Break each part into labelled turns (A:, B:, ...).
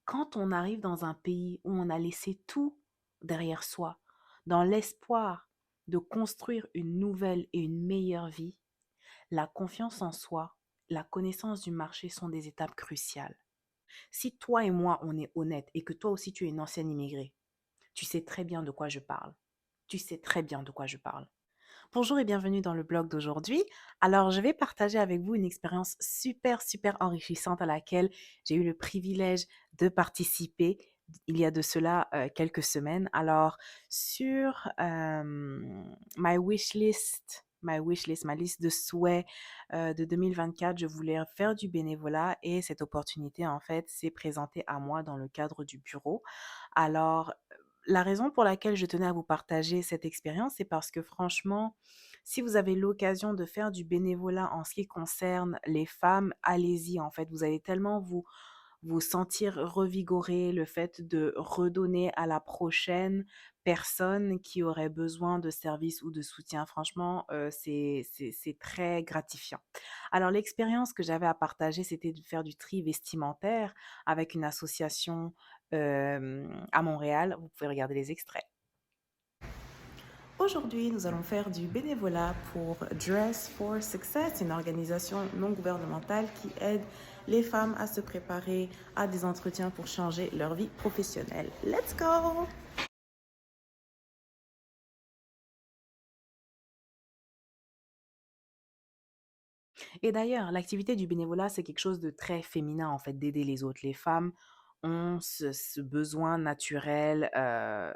A: Quand on arrive dans un pays où on a laissé tout derrière soi, dans l'espoir de construire une nouvelle et une meilleure vie, la confiance en soi, la connaissance du marché sont des étapes cruciales. Si toi et moi, on est honnête et que toi aussi tu es une ancienne immigrée, tu sais très bien de quoi je parle. Tu sais très bien de quoi je parle. Bonjour et bienvenue dans le blog d'aujourd'hui. Alors, je vais partager avec vous une expérience super enrichissante à laquelle j'ai eu le privilège de participer il y a de cela quelques semaines. Alors, sur ma liste de souhaits de 2024, je voulais faire du bénévolat et cette opportunité, en fait, s'est présentée à moi dans le cadre du bureau. Alors, la raison pour laquelle je tenais à vous partager cette expérience, c'est parce que franchement, si vous avez l'occasion de faire du bénévolat en ce qui concerne les femmes, allez-y en fait. Vous allez tellement vous sentir revigoré, le fait de redonner à la prochaine personne qui aurait besoin de services ou de soutien. Franchement, c'est très gratifiant. Alors l'expérience que j'avais à partager, c'était de faire du tri vestimentaire avec une association à Montréal. Vous pouvez regarder les extraits. Aujourd'hui, nous allons faire du bénévolat pour Dress for Success, une organisation non gouvernementale qui aide les femmes à se préparer à des entretiens pour changer leur vie professionnelle. Let's go! Et d'ailleurs, l'activité du bénévolat, c'est quelque chose de très féminin, en fait, d'aider les autres. Les femmes ont ce besoin naturel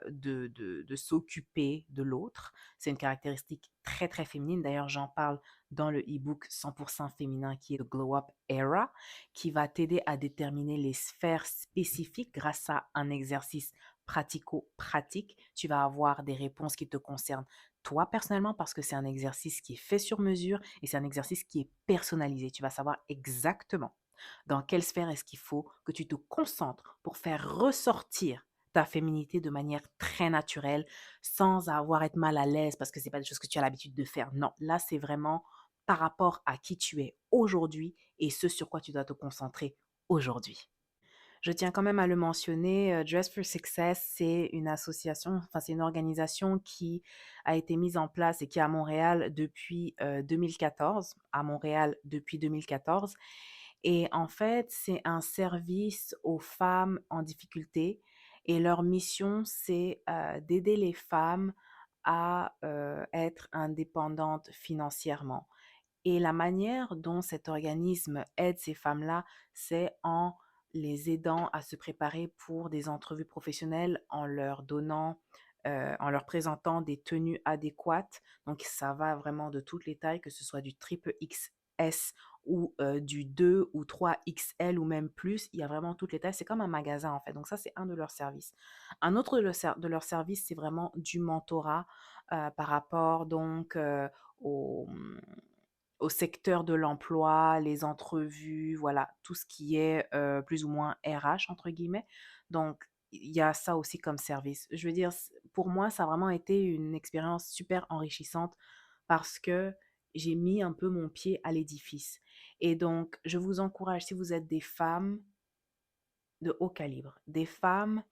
A: de s'occuper de l'autre. C'est une caractéristique très féminine. D'ailleurs, j'en parle dans le e-book 100% féminin qui est le Glow Up Era, qui va t'aider à déterminer les sphères spécifiques grâce à un exercice pratico-pratique. Tu vas avoir des réponses qui te concernent toi personnellement parce que c'est un exercice qui est fait sur mesure et c'est un exercice qui est personnalisé. Tu vas savoir exactement dans quelle sphère est-ce qu'il faut que tu te concentres pour faire ressortir ta féminité de manière très naturelle sans avoir être mal à l'aise parce que c'est pas des choses que tu as l'habitude de faire. Non, là c'est vraiment par rapport à qui tu es aujourd'hui et ce sur quoi tu dois te concentrer aujourd'hui. Je tiens quand même à le mentionner, Dress for Success, c'est une association, enfin c'est une organisation qui a été mise en place et qui est à Montréal depuis 2014, à Montréal depuis 2014. Et en fait, c'est un service aux femmes en difficulté et leur mission, c'est d'aider les femmes à être indépendantes financièrement. Et la manière dont cet organisme aide ces femmes-là, c'est en les aidant à se préparer pour des entrevues professionnelles, en leur donnant, en leur présentant des tenues adéquates. Donc, ça va vraiment de toutes les tailles, que ce soit du triple XS ou du 2 ou 3 XL ou même plus. Il y a vraiment toutes les tailles. C'est comme un magasin, en fait. Donc, ça, c'est un de leurs services. Un autre de leurs services, c'est vraiment du mentorat par rapport donc au secteur de l'emploi, les entrevues, voilà, tout ce qui est plus ou moins RH, entre guillemets. Donc, il y a ça aussi comme service. Je veux dire, pour moi, ça a vraiment été une expérience super enrichissante parce que j'ai mis un peu mon pied à l'édifice. Et donc, je vous encourage, si vous êtes des femmes de haut calibre, des femmes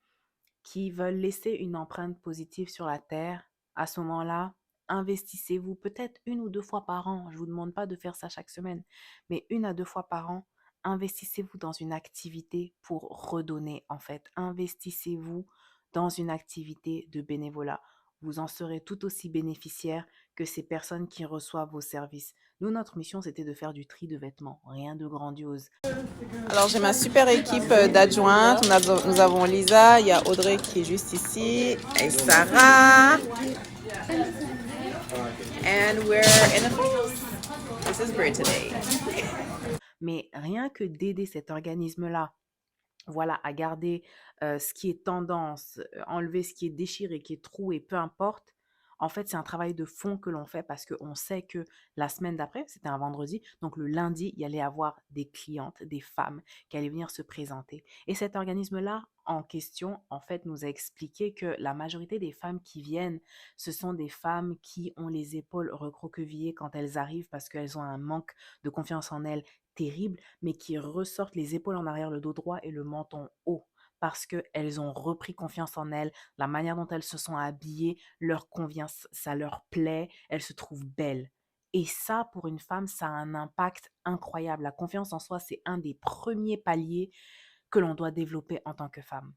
A: qui veulent laisser une empreinte positive sur la Terre, à ce moment-là, investissez-vous peut-être une ou deux fois par an. Je ne vous demande pas de faire ça chaque semaine, mais une à deux fois par an, investissez-vous dans une activité pour redonner, en fait. Investissez-vous dans une activité de bénévolat. Vous en serez tout aussi bénéficiaire que ces personnes qui reçoivent vos services. Nous, notre mission, c'était de faire du tri de vêtements, rien de grandiose. Alors j'ai ma super équipe d'adjointes. Nous avons Lisa, il y a Audrey qui est juste ici, et Sarah. And we're in a class. This is great today. Mais rien que d'aider cet organisme-là, voilà, à garder ce qui est tendance, enlever ce qui est déchiré, qui est troué, peu importe. En fait, c'est un travail de fond que l'on fait parce qu'on sait que la semaine d'après, c'était un vendredi, donc le lundi, il y allait avoir des clientes, des femmes qui allaient venir se présenter. Et cet organisme-là, en question, en fait, nous a expliqué que la majorité des femmes qui viennent, ce sont des femmes qui ont les épaules recroquevillées quand elles arrivent parce qu'elles ont un manque de confiance en elles terrible, mais qui ressortent les épaules en arrière, le dos droit et le menton haut. parce qu'elles ont repris confiance en elles, la manière dont elles se sont habillées leur convient, ça leur plaît, elles se trouvent belles. Et ça, pour une femme, ça a un impact incroyable. La confiance en soi, c'est un des premiers paliers que l'on doit développer en tant que femme.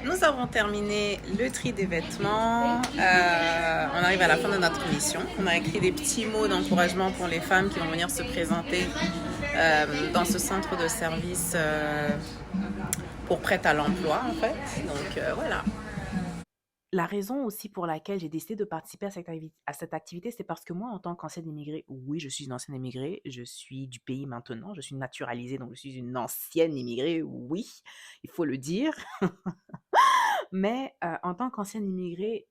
A: Nous avons terminé le tri des vêtements. On arrive à la fin de notre mission. On a écrit des petits mots d'encouragement pour les femmes qui vont venir se présenter dans ce centre de service pour prêt à l'emploi, en fait. Donc voilà. La raison aussi pour laquelle j'ai décidé de participer à cette activité, c'est parce que moi, en tant qu'ancienne immigrée, oui, je suis une ancienne immigrée, je suis du pays maintenant, je suis naturalisée, donc je suis une ancienne immigrée, oui, il faut le dire. Mais en tant qu'ancienne immigrée,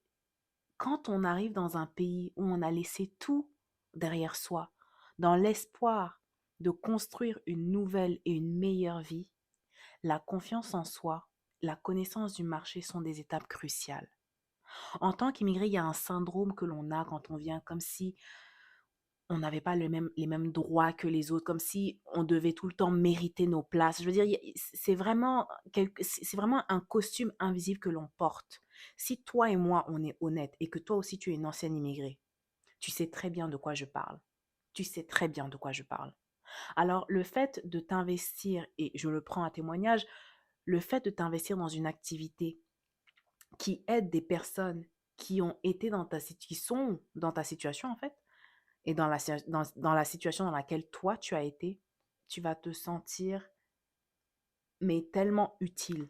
A: quand on arrive dans un pays où on a laissé tout derrière soi, dans l'espoir de construire une nouvelle et une meilleure vie, la confiance en soi, la connaissance du marché sont des étapes cruciales. En tant qu'immigré, il y a un syndrome que l'on a quand on vient, comme si on n'avait pas les mêmes droits que les autres, comme si on devait tout le temps mériter nos places. Je veux dire, c'est vraiment un costume invisible que l'on porte. Si toi et moi, on est honnête et que toi aussi tu es une ancienne immigrée, tu sais très bien de quoi je parle. Tu sais très bien de quoi je parle. Alors, le fait de t'investir, et je le prends à témoignage, le fait de t'investir dans une activité qui aide des personnes qui ont été qui sont dans ta situation en fait, et dans la situation dans laquelle toi tu as été, tu vas te sentir mais tellement utile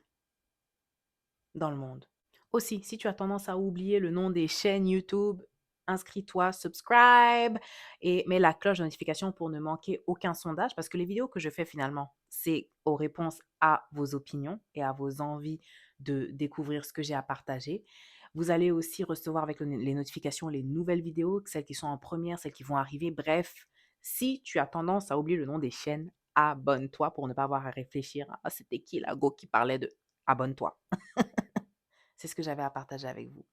A: dans le monde. Aussi, si tu as tendance à oublier le nom des chaînes YouTube, inscris-toi, subscribe et mets la cloche de notification pour ne manquer aucun sondage parce que les vidéos que je fais finalement, c'est aux réponses à vos opinions et à vos envies de découvrir ce que j'ai à partager. Vous allez aussi recevoir avec les notifications les nouvelles vidéos, celles qui sont en première, celles qui vont arriver. Bref, si tu as tendance à oublier le nom des chaînes, abonne-toi pour ne pas avoir à réfléchir. Ah, c'était qui la go qui parlait de abonne-toi. C'est ce que j'avais à partager avec vous.